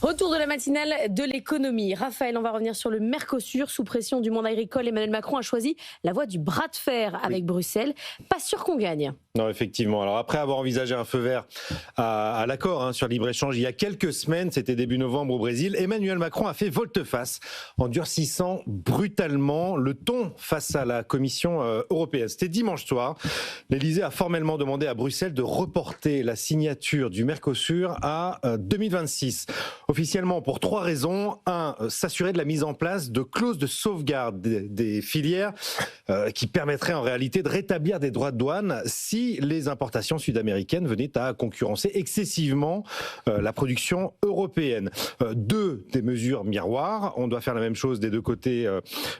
Retour de la matinale de l'économie. Raphaël, on va revenir sur le Mercosur. Sous pression du monde agricole, Emmanuel Macron a choisi la voie du bras de fer avec Bruxelles. Pas sûr qu'on gagne. Non, effectivement. Alors après avoir envisagé un feu vert à l'accord sur libre-échange il y a quelques semaines, c'était début novembre au Brésil, Emmanuel Macron a fait volte-face en durcissant brutalement le ton face à la Commission européenne. C'était dimanche soir. L'Élysée a formellement demandé à Bruxelles de reporter la signature du Mercosur à 2026. Officiellement pour 3 raisons. 1, s'assurer de la mise en place de clauses de sauvegarde des filières qui permettraient en réalité de rétablir des droits de douane si les importations sud-américaines venaient à concurrencer excessivement la production européenne. 2, des mesures miroirs. On doit faire la même chose des deux côtés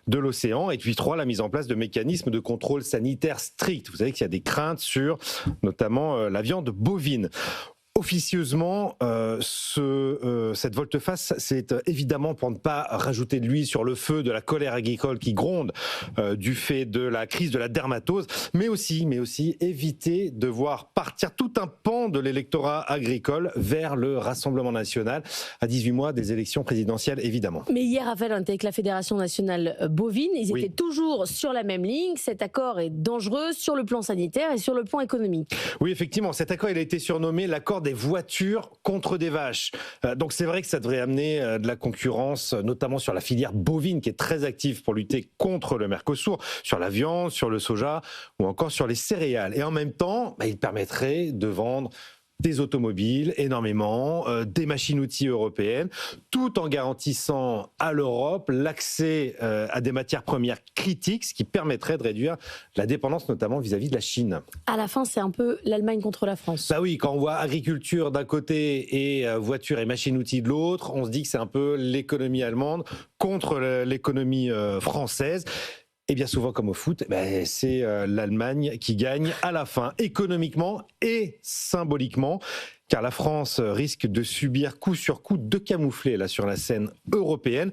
de l'océan. Et puis 3, la mise en place de mécanismes de contrôle sanitaire stricts. Vous savez qu'il y a des craintes sur notamment la viande bovine. Officieusement, cette volte-face, c'est évidemment pour ne pas rajouter de l'huile sur le feu de la colère agricole qui gronde du fait de la crise de la dermatose, mais aussi éviter de voir partir tout un pan de l'électorat agricole vers le Rassemblement national à 18 mois des élections présidentielles, évidemment. Mais hier, Raphaël, on était avec la Fédération nationale bovine. Ils étaient toujours sur la même ligne. Cet accord est dangereux sur le plan sanitaire et sur le plan économique. Oui, effectivement, cet accord il a été surnommé l'accord des voitures contre des vaches. Donc c'est vrai que ça devrait amener de la concurrence, notamment sur la filière bovine qui est très active pour lutter contre le Mercosur, sur la viande, sur le soja ou encore sur les céréales. Et en même temps, il permettrait de vendre des automobiles, énormément, des machines-outils européennes, tout en garantissant à l'Europe l'accès à des matières premières critiques, ce qui permettrait de réduire la dépendance notamment vis-à-vis de la Chine. À la fin, c'est un peu l'Allemagne contre la France. Bah oui, quand on voit agriculture d'un côté et voitures et machines-outils de l'autre, on se dit que c'est un peu l'économie allemande contre l'économie française. Et bien souvent, comme au foot, c'est l'Allemagne qui gagne à la fin, économiquement et symboliquement, car la France risque de subir coup sur coup 2 camouflés là, sur la scène européenne.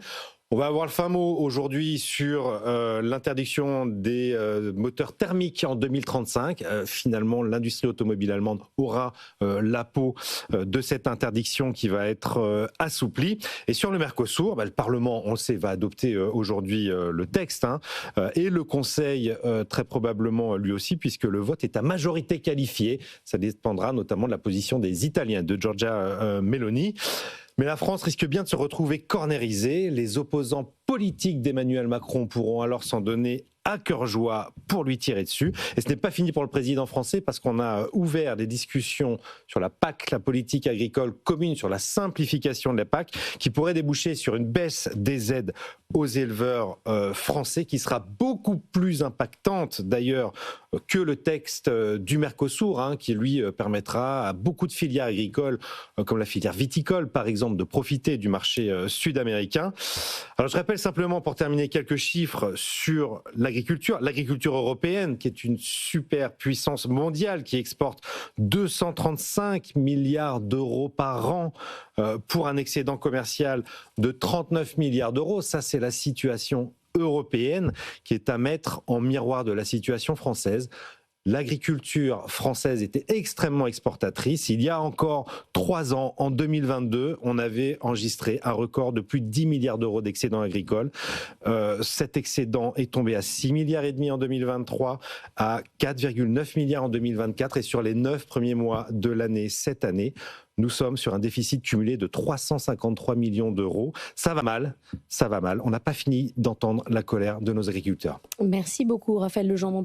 On va avoir le fin mot aujourd'hui sur l'interdiction des moteurs thermiques en 2035. Finalement, l'industrie automobile allemande aura la peau de cette interdiction qui va être assouplie. Et sur le Mercosur, le Parlement, on le sait, va adopter aujourd'hui le texte et le Conseil très probablement lui aussi, puisque le vote est à majorité qualifiée. Ça dépendra notamment de la position des Italiens, de Giorgia Meloni. Mais la France risque bien de se retrouver cornérisée. Les opposants politiques d'Emmanuel Macron pourront alors s'en donner à cœur joie pour lui tirer dessus. Et ce n'est pas fini pour le président français parce qu'on a ouvert des discussions sur la PAC, la politique agricole commune, sur la simplification de la PAC, qui pourrait déboucher sur une baisse des aides aux éleveurs français, qui sera beaucoup plus impactante d'ailleurs que le texte du Mercosur, qui lui permettra à beaucoup de filières agricoles, comme la filière viticole par exemple, de profiter du marché sud-américain. Alors je rappelle simplement pour terminer quelques chiffres sur l'agriculture européenne, qui est une super puissance mondiale, qui exporte 235 milliards d'euros par an pour un excédent commercial de 39 milliards d'euros. Ça, c'est la situation européenne qui est à mettre en miroir de la situation française. L'agriculture française était extrêmement exportatrice. Il y a encore 3 ans, en 2022, on avait enregistré un record de plus de 10 milliards d'euros d'excédent agricole. Cet excédent est tombé à 6 milliards et demi en 2023, à 4,9 milliards en 2024 et sur les 9 premiers mois de l'année, cette année, nous sommes sur un déficit cumulé de 353 millions d'euros. Ça va mal, ça va mal. On n'a pas fini d'entendre la colère de nos agriculteurs. Merci beaucoup, Raphaël Legendre.